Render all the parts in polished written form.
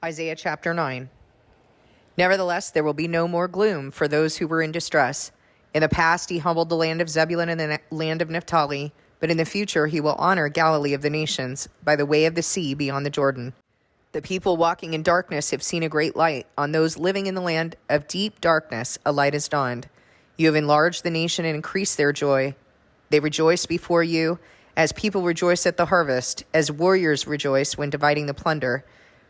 Isaiah chapter 9. Nevertheless, there will be no more gloom for those who were in distress. In the past, he humbled the land of Zebulun and the land of Naphtali, but in the future, he will honor Galilee of the nations by the way of the sea beyond the Jordan. The people walking in darkness have seen a great light. On those living in the land of deep darkness, a light has dawned. You have enlarged the nation and increased their joy. They rejoice before you as people rejoice at the harvest, as warriors rejoice when dividing the plunder.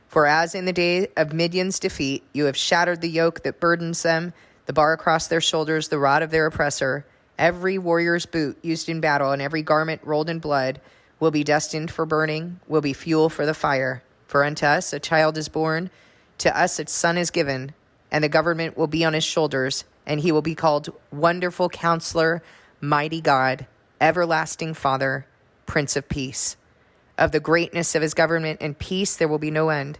For as in the day of Midian's defeat, you have shattered the yoke that burdens them, the bar across their shoulders, the rod of their oppressor. Every warrior's boot used in battle and every garment rolled in blood will be destined for burning, will be fuel for the fire. For unto us a child is born, to us a son is given, and the government will be on his shoulders, and he will be called Wonderful Counselor, Mighty God, Everlasting Father, Prince of Peace. Of the greatness of his government and peace there will be no end.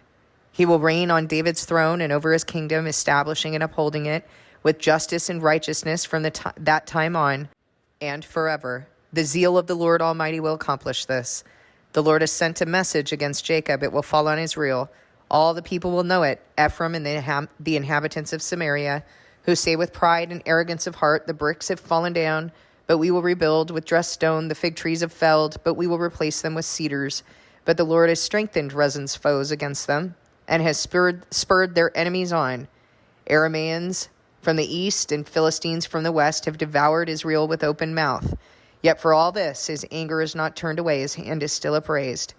He will reign on David's throne and over his kingdom, establishing and upholding it with justice and righteousness from that time on and forever. The zeal of the Lord Almighty will accomplish this. The Lord has sent a message against Jacob. It will fall on Israel. All the people will know it, Ephraim and the inhabitants of Samaria, who say with pride and arrogance of heart, the bricks have fallen down, but we will rebuild with dressed stone. The fig trees have felled, but we will replace them with cedars. But the Lord has strengthened Rezin's foes against them, and has spurred their enemies on. Arameans from the east and Philistines from the west have devoured Israel with open mouth. Yet for all this, his anger is not turned away, his hand is still upraised.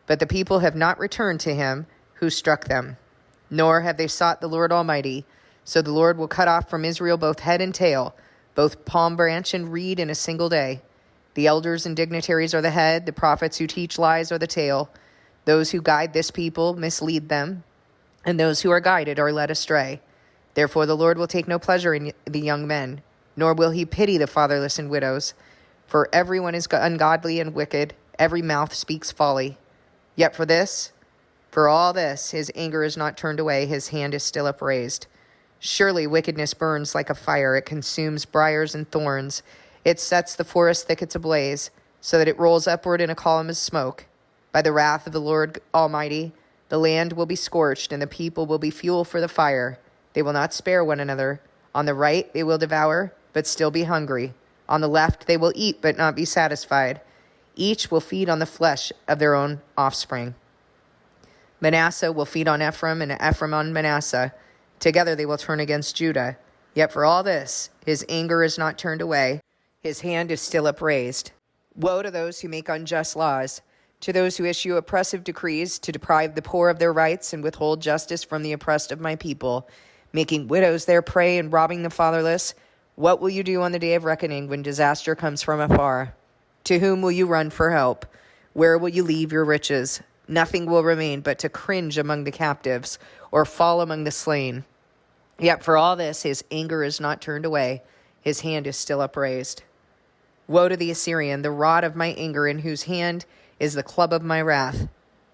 But the people have not returned to him who struck them, nor have they sought the Lord Almighty. So the Lord will cut off from Israel both head and tail, both palm branch and reed in a single day. The elders and dignitaries are the head, the prophets who teach lies are the tail. Those who guide this people mislead them, and those who are guided are led astray. Therefore the Lord will take no pleasure in the young men, nor will he pity the fatherless and widows. For everyone is ungodly and wicked, every mouth speaks folly. Yet for all this, his anger is not turned away, his hand is still upraised. Surely wickedness burns like a fire. It consumes briars and thorns. It sets the forest thickets ablaze, so that it rolls upward in a column of smoke. By the wrath of the Lord Almighty, the land will be scorched, and the people will be fuel for the fire. They will not spare one another. On the right they will devour, but still be hungry. On the left they will eat, but not be satisfied. Each will feed on the flesh of their own offspring. Manasseh will feed on Ephraim, and Ephraim on Manasseh. Together they will turn against Judah. Yet for all this, his anger is not turned away. His hand is still upraised. Woe to those who make unjust laws, to those who issue oppressive decrees to deprive the poor of their rights and withhold justice from the oppressed of my people, making widows their prey and robbing the fatherless. What will you do on the day of reckoning when disaster comes from afar? To whom will you run for help? Where will you leave your riches? Nothing will remain but to cringe among the captives or fall among the slain. Yet for all this, his anger is not turned away. His hand is still upraised. Woe to the Assyrian, the rod of my anger, in whose hand is the club of my wrath.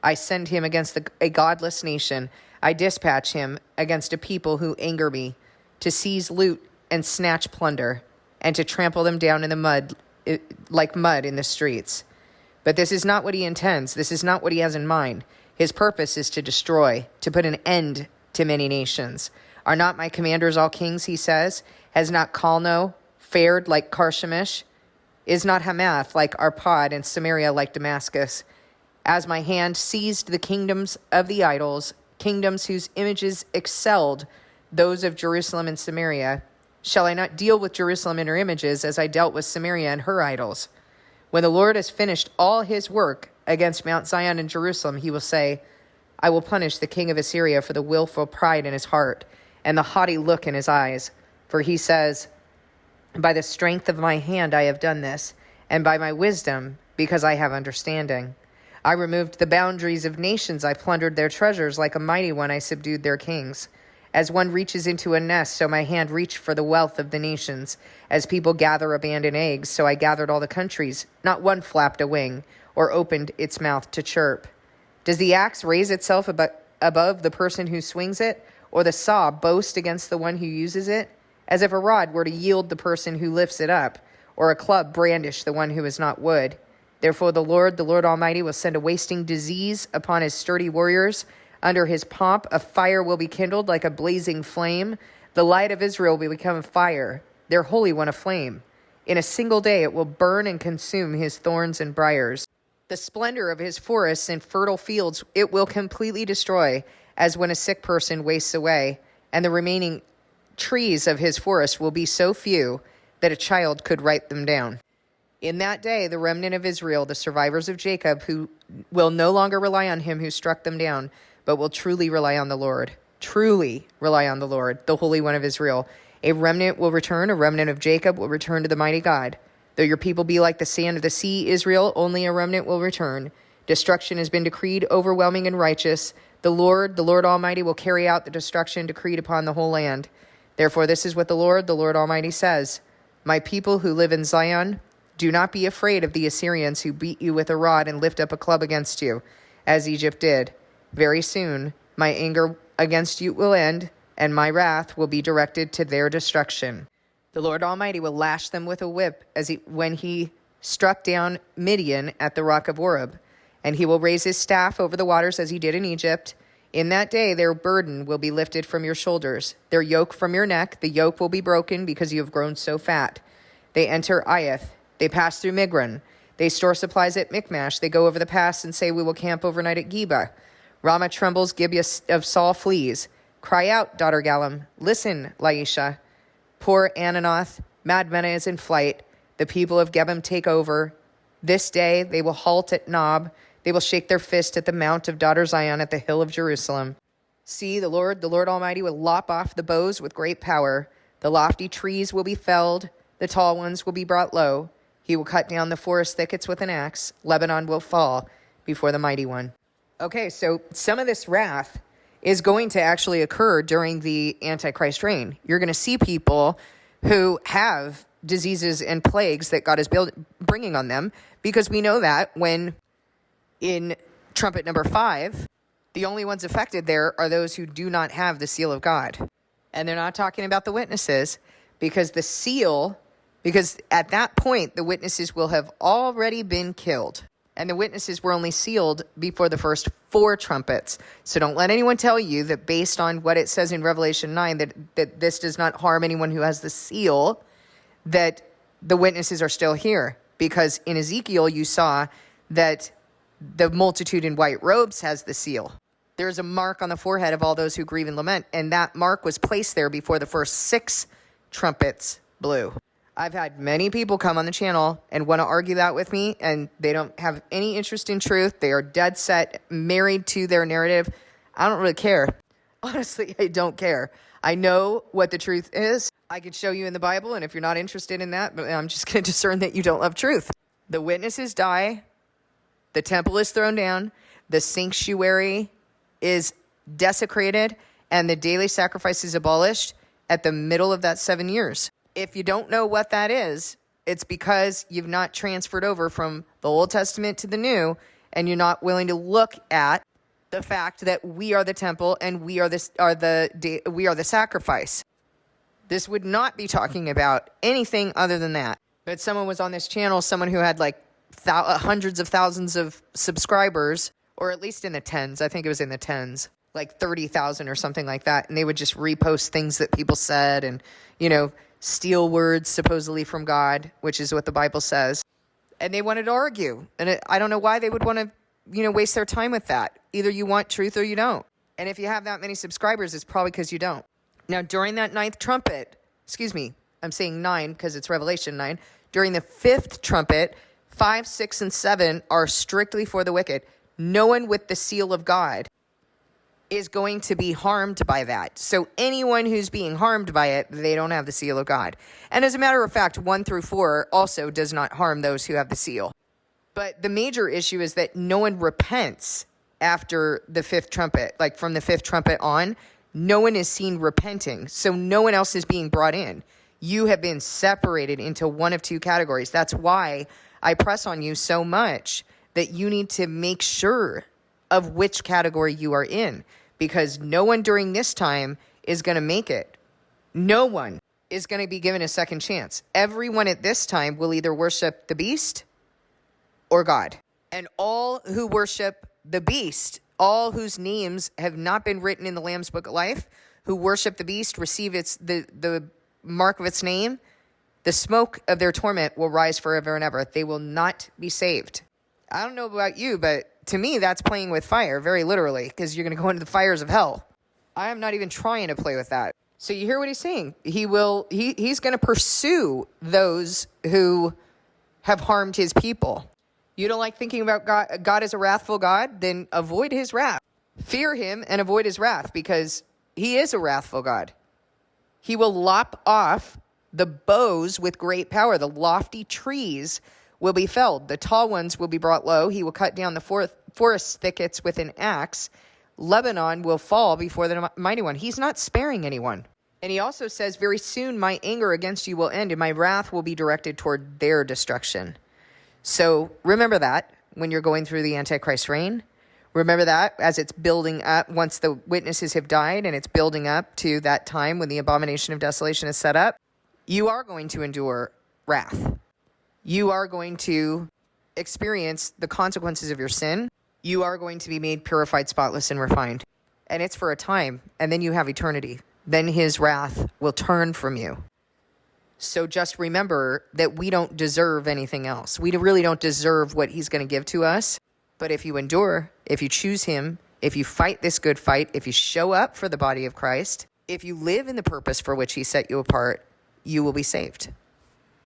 I send him against a godless nation. I dispatch him against a people who anger me, to seize loot and snatch plunder, and to trample them down in the mud, like mud in the streets. But this is not what he intends. This is not what he has in mind. His purpose is to destroy, to put an end to many nations. Are not my commanders all kings, he says? Has not Calno fared like Karshemish? Is not Hamath like Arpad, and Samaria like Damascus? As my hand seized the kingdoms of the idols, kingdoms whose images excelled those of Jerusalem and Samaria, shall I not deal with Jerusalem and her images as I dealt with Samaria and her idols? When the Lord has finished all his work against Mount Zion and Jerusalem, he will say, I will punish the king of Assyria for the willful pride in his heart and the haughty look in his eyes. For he says, by the strength of my hand I have done this, and by my wisdom, because I have understanding. I removed the boundaries of nations. I plundered their treasures. Like a mighty one, I subdued their kings. As one reaches into a nest, so my hand reached for the wealth of the nations. As people gather abandoned eggs, so I gathered all the countries. Not one flapped a wing or opened its mouth to chirp. Does the axe raise itself above the person who swings it, or the saw boast against the one who uses it? As if a rod were to yield the person who lifts it up, or a club brandish the one who is not wood. Therefore the Lord Almighty, will send a wasting disease upon his sturdy warriors, Under his pomp, a fire will be kindled like a blazing flame. The light of Israel will become fire, their Holy One a flame. In a single day it will burn and consume his thorns and briars. The splendor of his forests and fertile fields it will completely destroy, as when a sick person wastes away, and the remaining trees of his forest will be so few that a child could write them down. In that day, the remnant of Israel, the survivors of Jacob, who will no longer rely on him who struck them down, but will truly rely on the Lord, the Holy One of Israel. A remnant will return, a remnant of Jacob will return to the mighty God. Though your people be like the sand of the sea, Israel, only a remnant will return. Destruction has been decreed, overwhelming and righteous. The Lord Almighty, will carry out the destruction decreed upon the whole land. Therefore, this is what the Lord Almighty says. My people who live in Zion, do not be afraid of the Assyrians who beat you with a rod and lift up a club against you, as Egypt did. Very soon, my anger against you will end, and my wrath will be directed to their destruction. The Lord Almighty will lash them with a whip when he struck down Midian at the rock of Oreb, and he will raise his staff over the waters as he did in Egypt. In that day their burden will be lifted from your shoulders, their yoke from your neck. The yoke will be broken because you have grown so fat. They enter Iath, they pass through Migron, they store supplies at Michmash. They go over the pass and say, we will camp overnight at Geba. Ramah trembles, Gibeah of Saul flees. Cry out, daughter Gallim. Listen, Laisha. Poor Ananoth, Madmenah is in flight. The people of Gebim take over. This day they will halt at Nob. They will shake their fist at the mount of daughter Zion at the hill of Jerusalem. See, the Lord Almighty will lop off the boughs with great power. The lofty trees will be felled. The tall ones will be brought low. He will cut down the forest thickets with an axe. Lebanon will fall before the mighty one. Okay, so some of this wrath is going to actually occur during the Antichrist reign. You're going to see people who have diseases and plagues that God is bringing on them, because we know that when in trumpet number 5, the only ones affected there are those who do not have the seal of God. And they're not talking about the witnesses, because at that point, the witnesses will have already been killed. And the witnesses were only sealed before the first 4 trumpets. So don't let anyone tell you that based on what it says in Revelation 9, that this does not harm anyone who has the seal, that the witnesses are still here. Because in Ezekiel, you saw that the multitude in white robes has the seal. There's a mark on the forehead of all those who grieve and lament. And that mark was placed there before the first 6 trumpets blew. I've had many people come on the channel and want to argue that with me, and they don't have any interest in truth. They are dead set, married to their narrative. I don't really care. Honestly, I don't care. I know what the truth is. I could show you in the Bible, and if you're not interested in that, I'm just going to discern that you don't love truth. The witnesses die. The temple is thrown down. The sanctuary is desecrated, and the daily sacrifice is abolished at the middle of that 7 years. If you don't know what that is, it's because you've not transferred over from the Old Testament to the New, and you're not willing to look at the fact that we are the temple and we are the sacrifice. This would not be talking about anything other than that. But someone was on this channel, someone who had like hundreds of thousands of subscribers, or at least in the tens. I think it was in the tens, like 30,000 or something like that. And they would just repost things that people said and, steal words supposedly from God, which is what the Bible says. And they wanted to argue. And I don't know why they would want to, waste their time with that. Either you want truth or you don't. And if you have that many subscribers, it's probably because you don't. Now, during that 9th trumpet, I'm saying 9 because it's Revelation 9. During the 5th trumpet, 5, 6, and 7 are strictly for the wicked. No one with the seal of God is going to be harmed by that. So anyone who's being harmed by it, they don't have the seal of God. And as a matter of fact, 1 through 4 also does not harm those who have the seal. But the major issue is that no one repents after the 5th trumpet. Like from the 5th trumpet on, no one is seen repenting. So no one else is being brought in. You have been separated into one of 2 categories. That's why I press on you so much that you need to make sure of which category you are in, because no one during this time is going to make it. No one is going to be given a second chance. Everyone at this time will either worship the beast or God. And all who worship the beast All whose names have not been written in the Lamb's Book of Life, who worship the beast, receive the mark of its name, the smoke of their torment will rise forever and ever. They will not be saved. I don't know about you, but to me, that's playing with fire, very literally, because you're going to go into the fires of hell. I am not even trying to play with that. So you hear what he's saying. He's going to pursue those who have harmed his people. You don't like thinking about God as a wrathful God? Then avoid his wrath. Fear him and avoid his wrath, because he is a wrathful God. He will lop off the boughs with great power. The lofty trees will be felled. The tall ones will be brought low. He will cut down the forest thickets with an axe. Lebanon will fall before the mighty one. He's not sparing anyone. And he also says, very soon my anger against you will end, and my wrath will be directed toward their destruction. So remember that when you're going through the Antichrist reign. Remember that as it's building up, once the witnesses have died and it's building up to that time when the abomination of desolation is set up, you are going to endure wrath. You are going to experience the consequences of your sin. You are going to be made purified, spotless, and refined. And it's for a time, and then you have eternity. Then his wrath will turn from you. So just remember that we don't deserve anything else. We really don't deserve what he's going to give to us. But if you endure, if you choose him, if you fight this good fight, if you show up for the body of Christ, if you live in the purpose for which he set you apart, you will be saved.